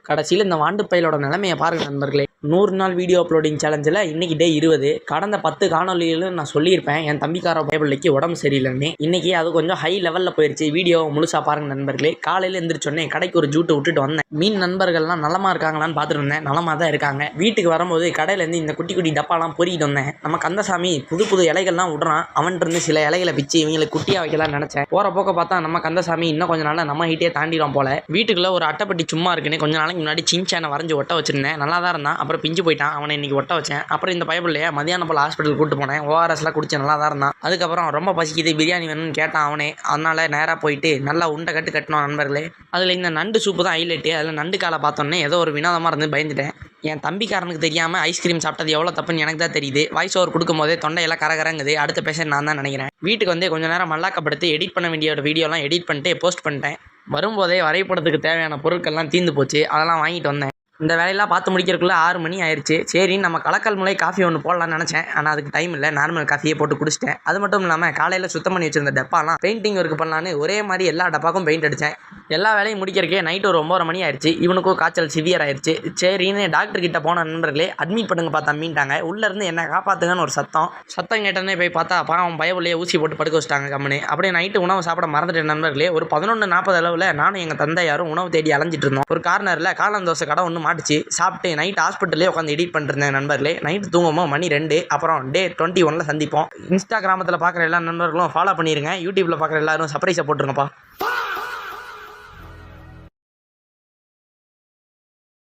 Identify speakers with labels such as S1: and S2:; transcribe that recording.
S1: கடைசியில் இந்த வாண்டு பயிலோட நிலைமையை பாருங்கள் நண்பர்களே. 100 நாள் வீடியோ அப்லோடிங் சேலஞ்சில் இன்றைக்கி டே 20. கடந்த 10 காணொலிகளும் நான் சொல்லியிருப்பேன் என் தம்பிக்கார பயபிள்ளைக்கு உடம்பு சரியில்லைன்னு. இன்றைக்கி அது கொஞ்சம் ஹை லெவலில் போயிடுச்சு. வீடியோ முழுசாக பாருங்கள் நண்பர்களே. காலையில் எழுந்திரிச்சோன்னே கடைக்கு ஒரு ஜூட்டை விட்டுட்டு வந்தேன். மீன் நண்பர்கள்லாம் நலமாக இருக்காங்களான்னு பார்த்துட்டு இருந்தேன். நலமாக தான் இருக்காங்க. வீட்டுக்கு வரும்போது கடையிலேருந்து இந்த குட்டி குட்டி டப்பாலாம் பொறிக்கிட்டு வந்தேன். நம்ம கந்தசாமி புது புது இலைகள்லாம் விட்றான். அவன்கிட்ட சில இலைகளை பிச்சு இவங்களுக்கு குட்டியாக வைக்கலாம்னு நினச்சேன். போகிற போக்க பார்த்தா நம்ம கந்தசாமி இன்னும் கொஞ்சம் நாள் நம்ம ஹீட்டே தாண்டிடும் போல. வீட்டுக்குள்ளே ஒரு அட்டைப்பட்டி சும்மா இருக்குன்னு கொஞ்சம் நாளைக்கு முன்னாடி சின்சானை வரைஞ்சி ஒட்ட வச்சிருந்தேன். நல்லா தான் இருந்தான். அப்புறம் பிஞ்சு போயிட்டான். அவனை இன்னைக்கு ஒட்ட வச்சேன். அப்புறம் இந்த பயப்பிள்ளைய மதியானம் போல் ஹாஸ்பிட்டல் கூட்டு போனேன். ஓஆர்எஸ்லாம் குடிச்சு நல்லா தான் இருந்தான். அதுக்கப்புறம் ரொம்ப பசிக்குது பிரியாணி வேணும்னு கேட்டான் அவனே. அதனால நேராக போயிட்டு நல்லா உண்டை கட்டணும் நண்பர்களே. அதில் இந்த நண்டு சூப்பு தான் ஹைலைட்டு. அதில் நண்டு காலை பார்த்தோன்னே ஏதோ ஒரு வினோதமாக இருந்து பயந்துட்டேன். என் தம்பிக்காரனுக்கு தெரியாமல் ஐஸ்கிரீம் சாப்பிட்டது எவ்வளோ தப்புன்னு எனக்கு தான் தெரியுது. வாய்ஸ் ஓவர் கொடுக்கும்போதே தொண்டையெல்லாம் கரகரங்குது. அடுத்த பேஷண்ட் நான் தான் நினைக்கிறேன். வீட்டுக்கு வந்து கொஞ்சம் நேரம் மல்லாக்கப்படுத்தி எடிட் பண்ண வேண்டிய ஒரு வீடியோலாம் எடிட் பண்ணிட்டு போஸ்ட் பண்ணிட்டேன். வரும்போதே வரைபடத்துக்கு தேவையான பொருட்கள்லாம் தீர்ந்து போச்சு. அதெல்லாம் வாங்கிட்டு வந்தேன். இந்த வேலையெல்லாம் பார்த்து முடிக்கிறதுக்குள்ளே 6 மணி ஆயிடுச்சு. சரி நம்ம கலக்கல் முளை காஃபி ஒன்று போடலான்னு நினச்சேன். ஆனால் அதுக்கு டைம் இல்லை. நார்மல் காஃபியே போட்டு குடிச்சிட்டேன். அது மட்டும் இல்லாமல் காலையில் சுத்தம் பண்ணி வச்சிருந்த டப்பாலாம் பெயிண்டிங் ஒர்க் பண்ணலான்னு ஒரே மாதிரி எல்லா டப்பாக்கும் பெயிண்ட் அடித்தேன். எல்லா வேலையும் முடிக்கிறக்கே நைட்டு ஒரு 9:30 மணி ஆயிடுச்சு. இவனுக்கும் காய்ச்சல் சிவியர் ஆயிடுச்சு. சரின்னு டாக்டர் கிட்ட போன நண்பர்களே அட்மிட் பண்ணுங்க தம்பின்ட்டாங்க. உள்ளேருந்து என்ன காப்பாற்றுங்கன்னு ஒரு சத்தம் கேட்டோன்னே போய் பார்த்தா பாவம் பயவுள்ளையே ஊசி போட்டு படுக்க வச்சிட்டாங்க கம்முன்னு. அப்படியே நைட்டு உணவு சாப்பிட மறந்துட்டேன் நண்பர்களே. ஒரு 11:40 அளவில் நானும் எங்கள் தந்தையாரும் உணவு தேடி அலைஞ்சிட்டு இருந்தோம். ஒரு கார்னரில் காளாந்தோசை கடை ஒன்று மாட்டுச்சு. சாப்பிட்டு நைட் ஹாஸ்பிட்டலே உட்காந்து எடிட் பண்ணிருந்தேன் நண்பர்களே. நைட்டு தூங்கும்போது மணி 2. அப்புறம் டே 21 சந்திப்போம். இன்ஸ்டாகிராமத்தில் பார்க்குற எல்லா நண்பர்களும் ஃபாலோ பண்ணிடுங்க. யூடியூப்பில் பார்க்குற எல்லாரும் சர்ப்ரைஸை போட்டுருங்கப்பா.